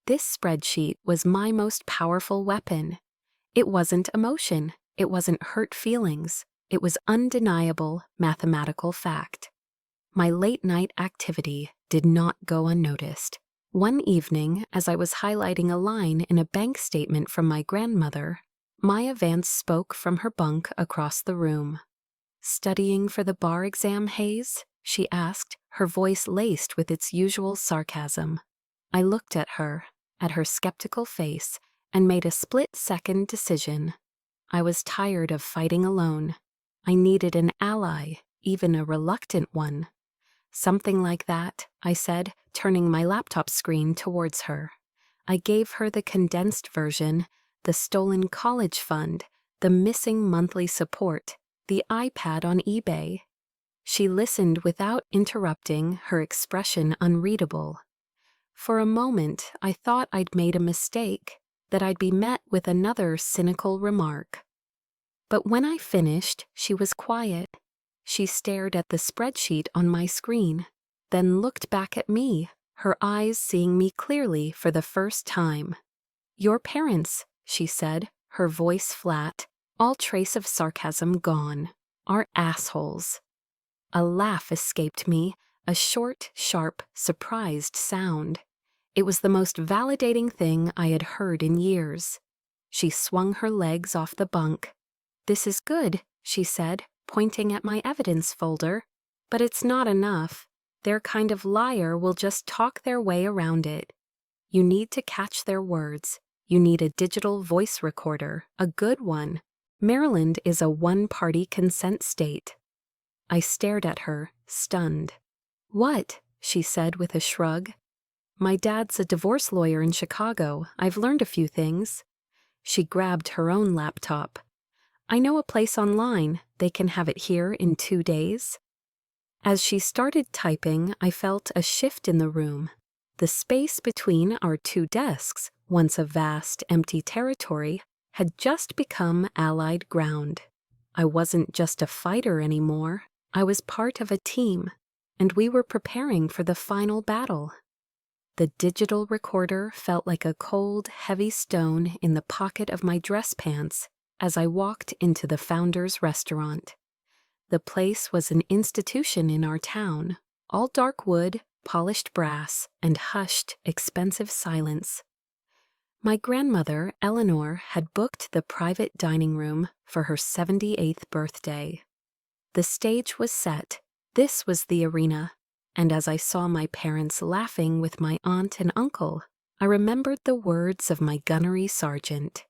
This spreadsheet was my most powerful weapon. It wasn't emotion. It wasn't hurt feelings. It was undeniable mathematical fact. My late-night activity did not go unnoticed. One evening, as I was highlighting a line in a bank statement from my grandmother, Maya Vance spoke from her bunk across the room. "Studying for the bar exam, Hayes?" she asked, her voice laced with its usual sarcasm. I looked at her skeptical face, and made a split-second decision. I was tired of fighting alone. I needed an ally, even a reluctant one. "Something like that," I said, turning my laptop screen towards her. I gave her the condensed version, the stolen college fund, the missing monthly support, the iPad on eBay. She listened without interrupting, her expression unreadable. For a moment, I thought I'd made a mistake, that I'd be met with another cynical remark. But when I finished, she was quiet. She stared at the spreadsheet on my screen, then looked back at me, her eyes seeing me clearly for the first time. "Your parents," she said, her voice flat, all trace of sarcasm gone, "are assholes." A laugh escaped me, a short, sharp, surprised sound. It was the most validating thing I had heard in years. She swung her legs off the bunk. "This is good," she said, pointing at my evidence folder. "But it's not enough. Their kind of liar will just talk their way around it. You need to catch their words. You need a digital voice recorder, a good one. Maryland is a one-party consent state." I stared at her, stunned. "What?" she said with a shrug. "My dad's a divorce lawyer in Chicago. I've learned a few things." She grabbed her own laptop. "I know a place online. They can have it here in 2 days." As she started typing, I felt a shift in the room. The space between our two desks, once a vast, empty territory, had just become allied ground. I wasn't just a fighter anymore. I was part of a team, and we were preparing for the final battle. The digital recorder felt like a cold, heavy stone in the pocket of my dress pants as I walked into the Founders Restaurant. The place was an institution in our town, all dark wood, polished brass and hushed, expensive silence. My grandmother, Eleanor, had booked the private dining room for her 78th birthday. The stage was set. This was the arena. And as I saw my parents laughing with my aunt and uncle, I remembered the words of my gunnery sergeant.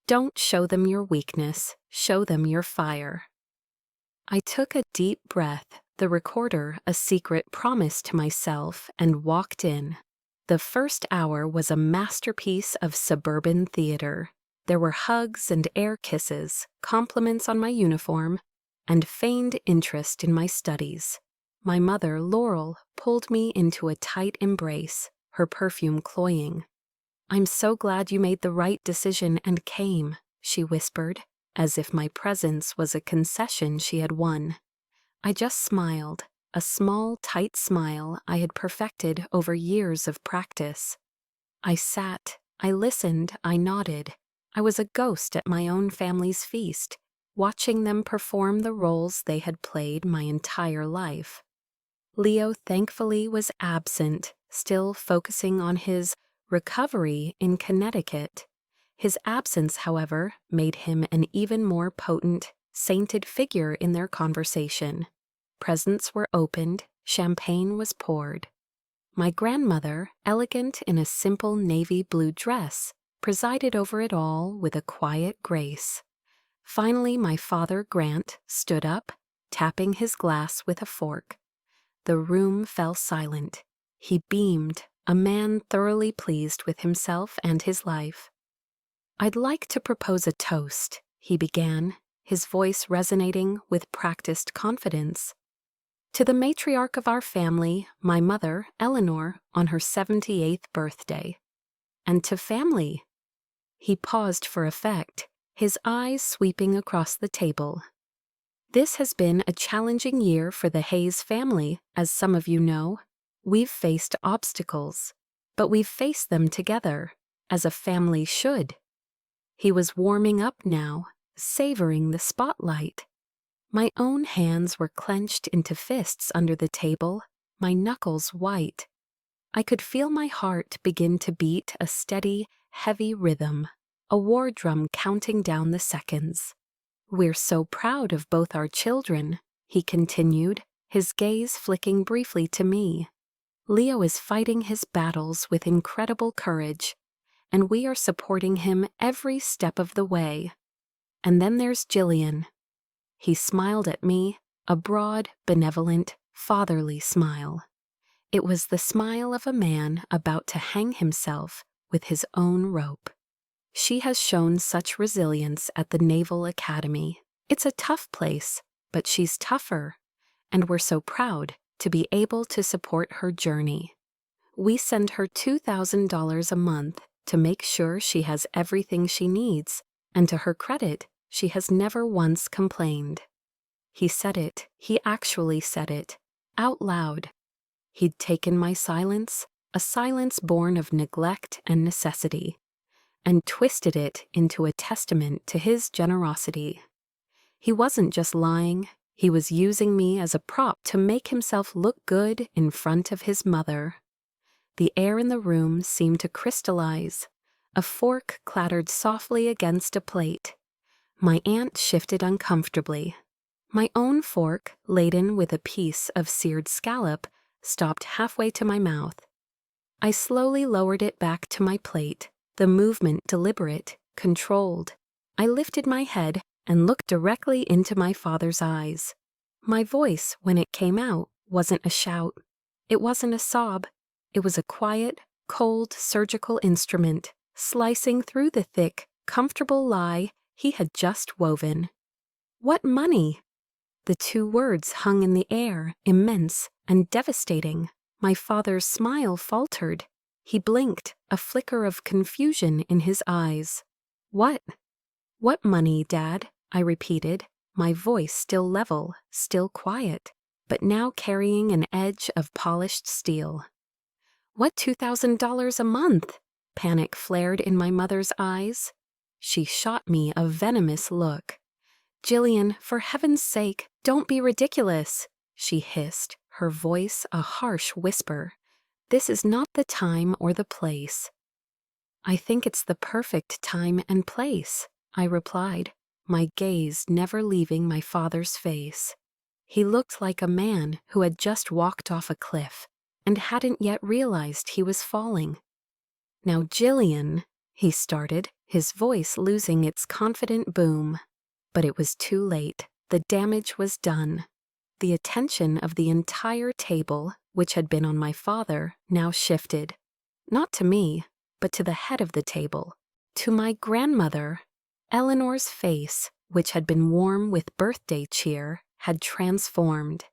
Don't show them your weakness, show them your fire. I took a deep breath, the recorder a secret promise to myself, and walked in. The first hour was a masterpiece of suburban theater. There were hugs and air kisses, compliments on my uniform, and feigned interest in my studies. My mother, Laurel, pulled me into a tight embrace, her perfume cloying. "I'm so glad you made the right decision and came," she whispered, as if my presence was a concession she had won. I just smiled, a small, tight smile I had perfected over years of practice. I sat, I listened, I nodded. I was a ghost at my own family's feast, watching them perform the roles they had played my entire life. Leo thankfully was absent, still focusing on his recovery in Connecticut. His absence, however, made him an even more potent, sainted figure in their conversation. Presents were opened, champagne was poured. My grandmother, elegant in a simple navy blue dress, presided over it all with a quiet grace. Finally, my father, Grant, stood up, tapping his glass with a fork. The room fell silent. He beamed, a man thoroughly pleased with himself and his life. "I'd like to propose a toast," he began, his voice resonating with practiced confidence. "To the matriarch of our family, my mother, Eleanor, on her 78th birthday. And to family." He paused for effect, his eyes sweeping across the table. "This has been a challenging year for the Hayes family, as some of you know. We've faced obstacles, but we've faced them together, as a family should." He was warming up now, savoring the spotlight. My own hands were clenched into fists under the table, my knuckles white. I could feel my heart begin to beat a steady, heavy rhythm, a war drum counting down the seconds. "We're so proud of both our children," he continued, his gaze flicking briefly to me. "Leo is fighting his battles with incredible courage, and we are supporting him every step of the way. And then there's Jillian." He smiled at me, a broad, benevolent, fatherly smile. It was the smile of a man about to hang himself with his own rope. "She has shown such resilience at the Naval Academy. It's a tough place, but she's tougher, and we're so proud to be able to support her journey. We send her $2,000 a month to make sure she has everything she needs, and to her credit, she has never once complained." He said it, he actually said it, out loud. He'd taken my silence, a silence born of neglect and necessity, and twisted it into a testament to his generosity. He wasn't just lying, he was using me as a prop to make himself look good in front of his mother. The air in the room seemed to crystallize. A fork clattered softly against a plate. My aunt shifted uncomfortably. My own fork, laden with a piece of seared scallop, stopped halfway to my mouth. I slowly lowered it back to my plate, the movement deliberate, controlled. I lifted my head and looked directly into my father's eyes. My voice, when it came out, wasn't a shout. It wasn't a sob. It was a quiet, cold, surgical instrument, slicing through the thick, comfortable lie he had just woven. "What money?" The two words hung in the air, immense and devastating. My father's smile faltered. He blinked, a flicker of confusion in his eyes. "What? What money, Dad?" I repeated, my voice still level, still quiet, but now carrying an edge of polished steel. "What $2,000 a month?" Panic flared in my mother's eyes. She shot me a venomous look. "Jillian, for heaven's sake, don't be ridiculous," she hissed, her voice a harsh whisper. This is not the time or the place. I think it's the perfect time and place, I replied, my gaze never leaving my father's face. He looked like a man who had just walked off a cliff and hadn't yet realized he was falling. Now, Jillian, he started, his voice losing its confident boom. But it was too late. The damage was done. The attention of the entire table, which had been on my father, now shifted. Not to me, but to the head of the table, to my grandmother. Eleanor's face, which had been warm with birthday cheer, had transformed.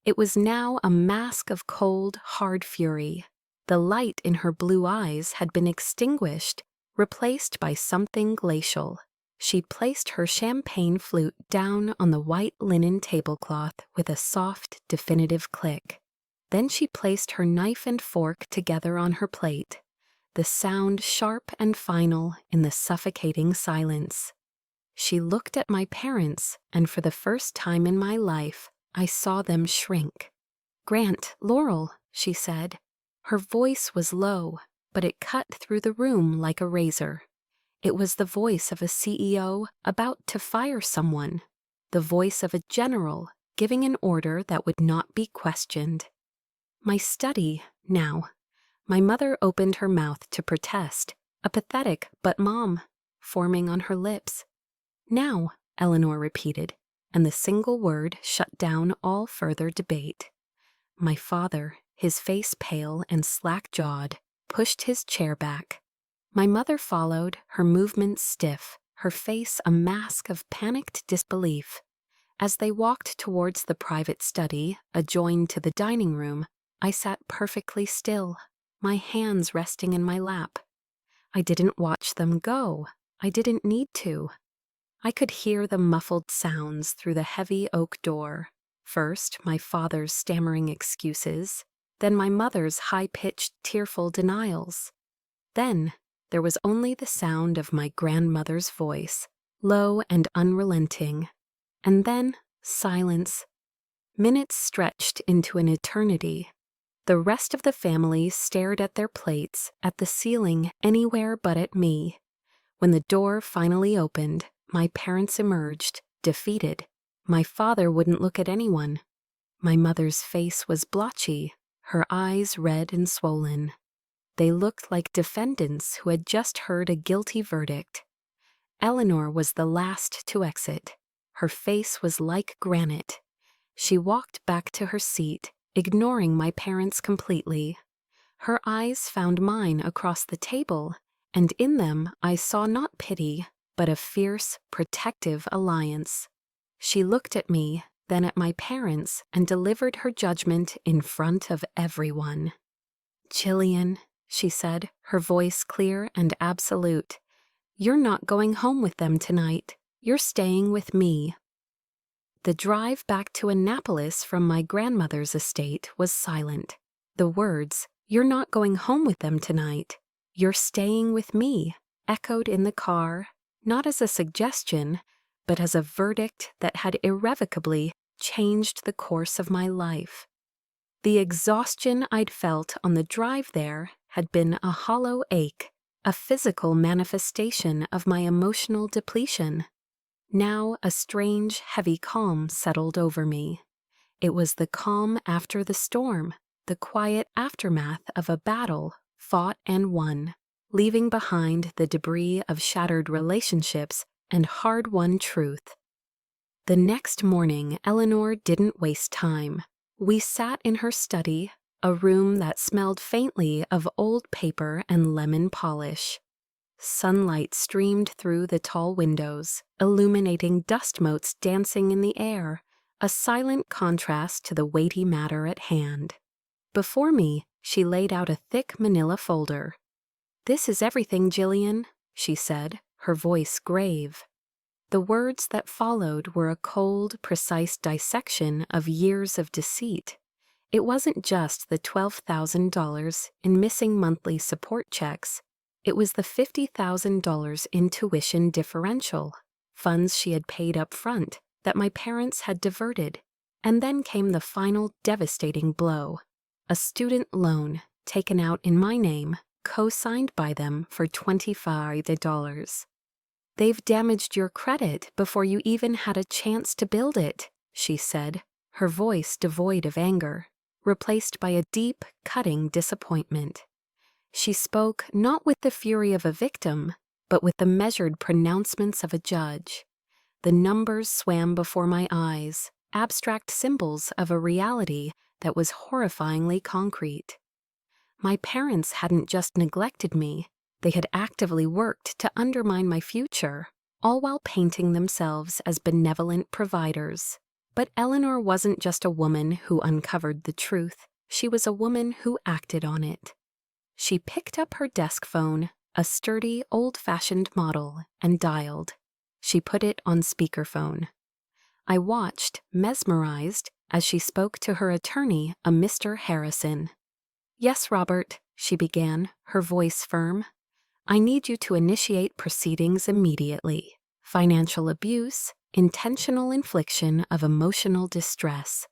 It was now a mask of cold, hard fury. The light in her blue eyes had been extinguished, replaced by something glacial. She placed her champagne flute down on the white linen tablecloth with a soft, definitive click. Then she placed her knife and fork together on her plate, the sound sharp and final in the suffocating silence. She looked at my parents, and for the first time in my life, I saw them shrink. "Grant, Laurel," she said. Her voice was low, but it cut through the room like a razor. It was the voice of a CEO about to fire someone, the voice of a general giving an order that would not be questioned. My study, now. My mother opened her mouth to protest, a pathetic "but Mom" forming on her lips. "Now," Eleanor repeated, and the single word shut down all further debate. My father, his face pale and slack-jawed, pushed his chair back. My mother followed, her movements stiff, her face a mask of panicked disbelief. As they walked towards the private study, adjoined to the dining room, I sat perfectly still, my hands resting in my lap. I didn't watch them go. I didn't need to. I could hear the muffled sounds through the heavy oak door. First, my father's stammering excuses, then my mother's high-pitched, tearful denials. Then, there was only the sound of my grandmother's voice, low and unrelenting. And then, silence. Minutes stretched into an eternity. The rest of the family stared at their plates, at the ceiling, anywhere but at me. When the door finally opened, my parents emerged, defeated. My father wouldn't look at anyone. My mother's face was blotchy, her eyes red and swollen. They looked like defendants who had just heard a guilty verdict. Eleanor was the last to exit. Her face was like granite. She walked back to her seat, ignoring my parents completely. Her eyes found mine across the table, and in them I saw not pity, but a fierce, protective alliance. She looked at me, then at my parents, and delivered her judgment in front of everyone. "Jillian," she said, her voice clear and absolute, "you're not going home with them tonight. You're staying with me." The drive back to Annapolis from my grandmother's estate was silent. The words, "You're not going home with them tonight. You're staying with me," echoed in the car, not as a suggestion, but as a verdict that had irrevocably changed the course of my life. The exhaustion I'd felt on the drive there had been a hollow ache, a physical manifestation of my emotional depletion. Now a strange, heavy calm settled over me. It was the calm after the storm, the quiet aftermath of a battle fought and won, leaving behind the debris of shattered relationships and hard-won truth. The next morning, Eleanor didn't waste time. We sat in her study, a room that smelled faintly of old paper and lemon polish. Sunlight streamed through the tall windows, illuminating dust motes dancing in the air, a silent contrast to the weighty matter at hand. Before me, she laid out a thick manila folder. "This is everything, Jillian," she said, her voice grave. The words that followed were a cold, precise dissection of years of deceit. It wasn't just the $12,000 in missing monthly support checks. It was the $50,000 in tuition differential, funds she had paid up front that my parents had diverted. And then came the final devastating blow, a student loan, taken out in my name, co-signed by them for $25. "They've damaged your credit before you even had a chance to build it," she said, her voice devoid of anger, replaced by a deep, cutting disappointment. She spoke not with the fury of a victim, but with the measured pronouncements of a judge. The numbers swam before my eyes, abstract symbols of a reality that was horrifyingly concrete. My parents hadn't just neglected me, they had actively worked to undermine my future, all while painting themselves as benevolent providers. But Eleanor wasn't just a woman who uncovered the truth, she was a woman who acted on it. She picked up her desk phone, a sturdy, old-fashioned model, and dialed. She put it on speakerphone. I watched, mesmerized, as she spoke to her attorney, a Mr. Harrison. "Yes, Robert," she began, her voice firm. "I need you to initiate proceedings immediately. Financial abuse, intentional infliction of emotional distress,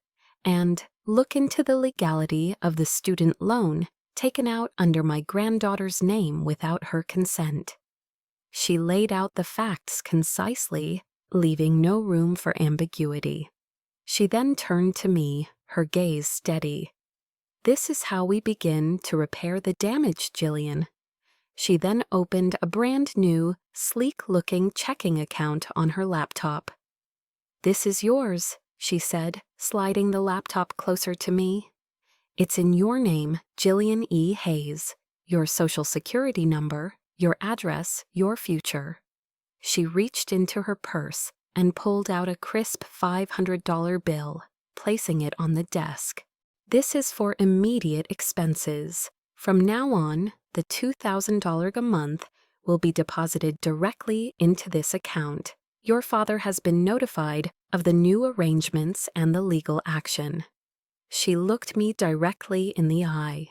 and look into the legality of the student loan taken out under my granddaughter's name without her consent." She laid out the facts concisely, leaving no room for ambiguity. She then turned to me, her gaze steady. "This is how we begin to repair the damage, Jillian." She then opened a brand new, sleek-looking checking account on her laptop. "This is yours," she said, sliding the laptop closer to me. "It's in your name, Jillian E. Hayes, your social security number, your address, your future." She reached into her purse and pulled out a crisp $500 bill, placing it on the desk. "This is for immediate expenses. From now on, the $2,000 a month will be deposited directly into this account. Your father has been notified of the new arrangements and the legal action." She looked me directly in the eye.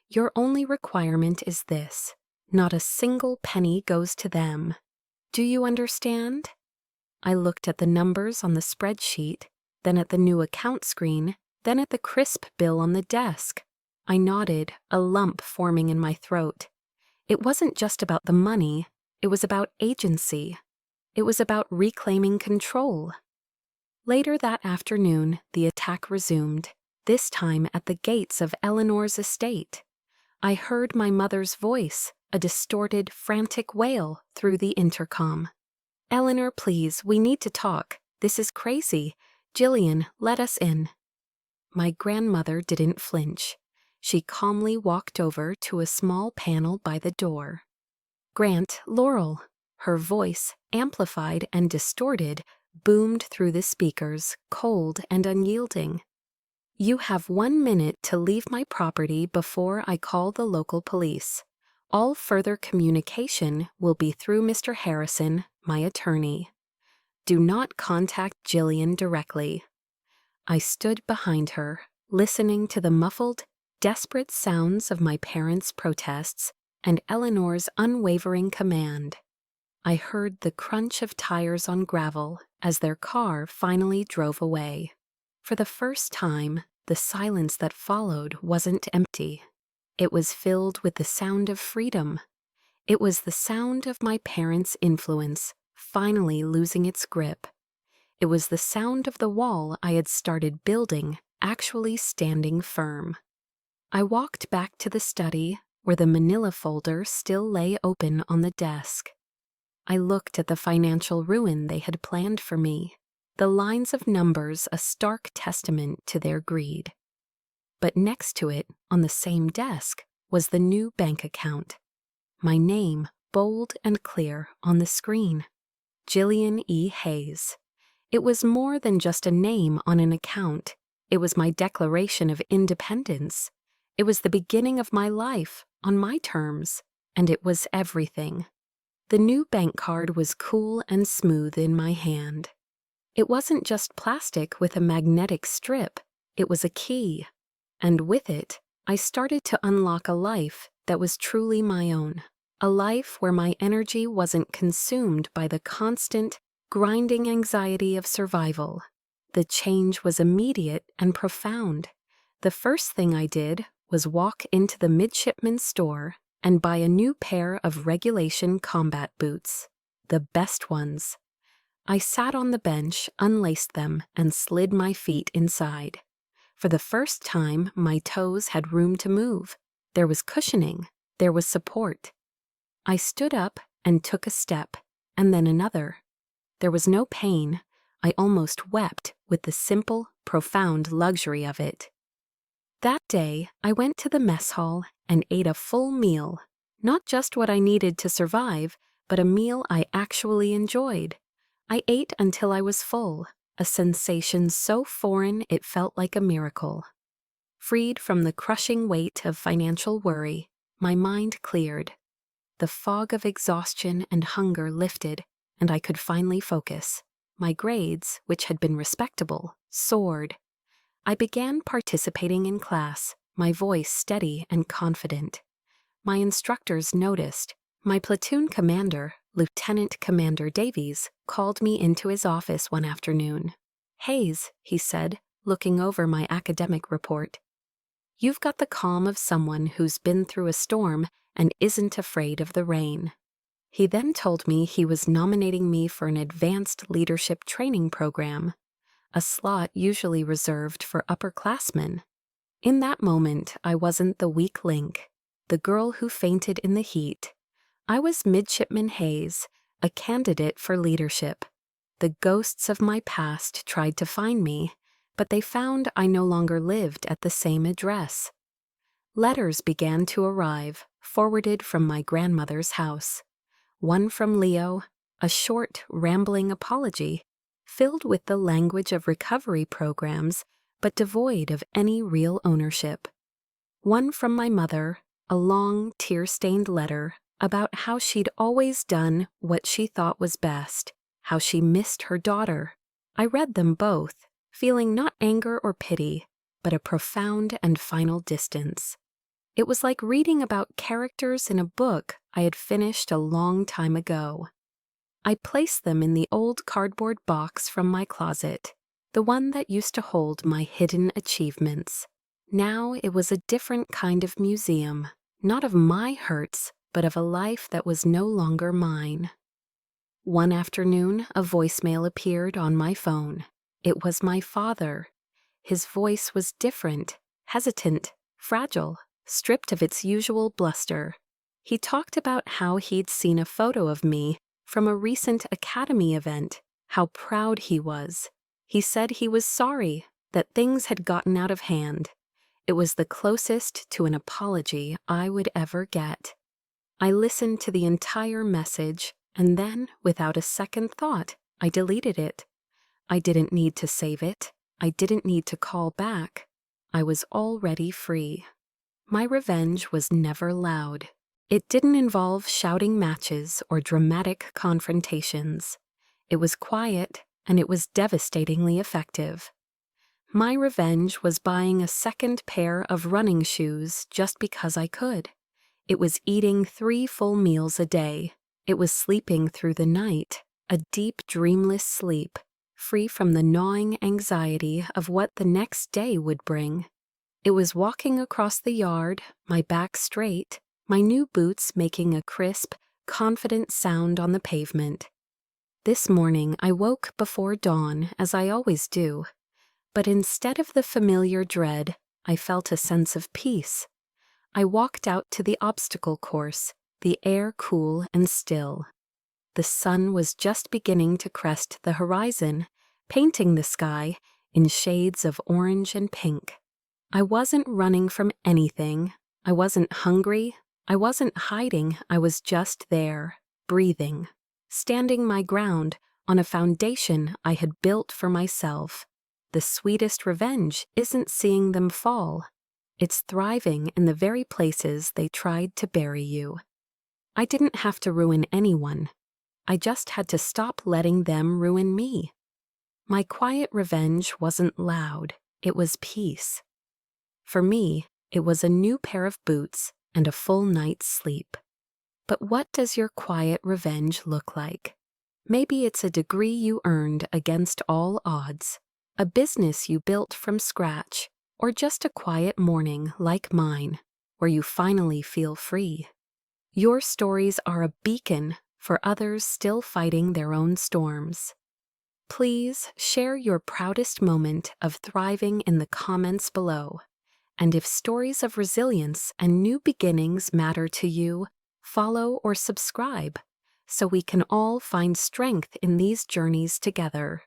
"Your only requirement is this: not a single penny goes to them. Do you understand?" I looked at the numbers on the spreadsheet, then at the new account screen, then at the crisp bill on the desk. I nodded, a lump forming in my throat. It wasn't just about the money, it was about agency. It was about reclaiming control. Later that afternoon, the attack resumed, this time at the gates of Eleanor's estate. I heard my mother's voice, a distorted, frantic wail, through the intercom. "Eleanor, please, we need to talk. This is crazy. Jillian, let us in." My grandmother didn't flinch. She calmly walked over to a small panel by the door. "Grant, Laurel." Her voice, amplified and distorted, boomed through the speakers, cold and unyielding. "You have 1 minute to leave my property before I call the local police. All further communication will be through Mr. Harrison, my attorney. Do not contact Jillian directly." I stood behind her, listening to the muffled, desperate sounds of my parents' protests and Eleanor's unwavering command. I heard the crunch of tires on gravel as their car finally drove away. For the first time, the silence that followed wasn't empty. It was filled with the sound of freedom. It was the sound of my parents' influence finally losing its grip. It was the sound of the wall I had started building actually standing firm. I walked back to the study, where the manila folder still lay open on the desk. I looked at the financial ruin they had planned for me, the lines of numbers a stark testament to their greed. But next to it, on the same desk, was the new bank account. My name, bold and clear, on the screen. Jillian E. Hayes. It was more than just a name on an account. It was my declaration of independence. It was the beginning of my life, on my terms, and it was everything. The new bank card was cool and smooth in my hand. It wasn't just plastic with a magnetic strip, it was a key. And with it, I started to unlock a life that was truly my own. A life where my energy wasn't consumed by the constant, grinding anxiety of survival. The change was immediate and profound. The first thing I did was walk into the midshipman's store and buy a new pair of regulation combat boots, the best ones. I sat on the bench, unlaced them, and slid my feet inside. For the first time, my toes had room to move. There was cushioning. There was support. I stood up and took a step, and then another. There was no pain. I almost wept with the simple, profound luxury of it. That day, I went to the mess hall and ate a full meal, not just what I needed to survive, but a meal I actually enjoyed. I ate until I was full, a sensation so foreign it felt like a miracle. Freed from the crushing weight of financial worry, my mind cleared. The fog of exhaustion and hunger lifted, and I could finally focus. My grades, which had been respectable, soared. I began participating in class, my voice steady and confident. My instructors noticed. My platoon commander, Lieutenant Commander Davies, called me into his office one afternoon. "Hayes," he said, looking over my academic report. "You've got the calm of someone who's been through a storm and isn't afraid of the rain." He then told me he was nominating me for an advanced leadership training program, a slot usually reserved for upperclassmen. In that moment, I wasn't the weak link, the girl who fainted in the heat. I was Midshipman Hayes, a candidate for leadership. The ghosts of my past tried to find me, but they found I no longer lived at the same address. Letters began to arrive, forwarded from my grandmother's house. One from Leo, a short, rambling apology, filled with the language of recovery programs, but devoid of any real ownership. One from my mother, a long, tear-stained letter about how she'd always done what she thought was best, how she missed her daughter. I read them both, feeling not anger or pity, but a profound and final distance. It was like reading about characters in a book I had finished a long time ago. I placed them in the old cardboard box from my closet, the one that used to hold my hidden achievements. Now it was a different kind of museum, not of my hurts, but of a life that was no longer mine. One afternoon, a voicemail appeared on my phone. It was my father. His voice was different, hesitant, fragile, stripped of its usual bluster. He talked about how he'd seen a photo of me from a recent academy event, how proud he was. He said he was sorry that things had gotten out of hand. It was the closest to an apology I would ever get. I listened to the entire message, and then, without a second thought, I deleted it. I didn't need to save it. I didn't need to call back. I was already free. My revenge was never loud. It didn't involve shouting matches or dramatic confrontations. It was quiet, and it was devastatingly effective. My revenge was buying a second pair of running shoes just because I could. It was eating 3 full meals a day. It was sleeping through the night, a deep, dreamless sleep, free from the gnawing anxiety of what the next day would bring. It was walking across the yard, my back straight, my new boots making a crisp, confident sound on the pavement. This morning I woke before dawn, as I always do, but instead of the familiar dread, I felt a sense of peace. I walked out to the obstacle course, the air cool and still. The sun was just beginning to crest the horizon, painting the sky in shades of orange and pink. I wasn't running from anything. I wasn't hungry. I wasn't hiding. I was just there, breathing, standing my ground on a foundation I had built for myself. The sweetest revenge isn't seeing them fall. It's thriving in the very places they tried to bury you. I didn't have to ruin anyone. I just had to stop letting them ruin me. My quiet revenge wasn't loud. It was peace. For me, it was a new pair of boots and a full night's sleep. But what does your quiet revenge look like? Maybe it's a degree you earned against all odds, a business you built from scratch, or just a quiet morning like mine, where you finally feel free. Your stories are a beacon for others still fighting their own storms. Please share your proudest moment of thriving in the comments below. And if stories of resilience and new beginnings matter to you, follow or subscribe so we can all find strength in these journeys together.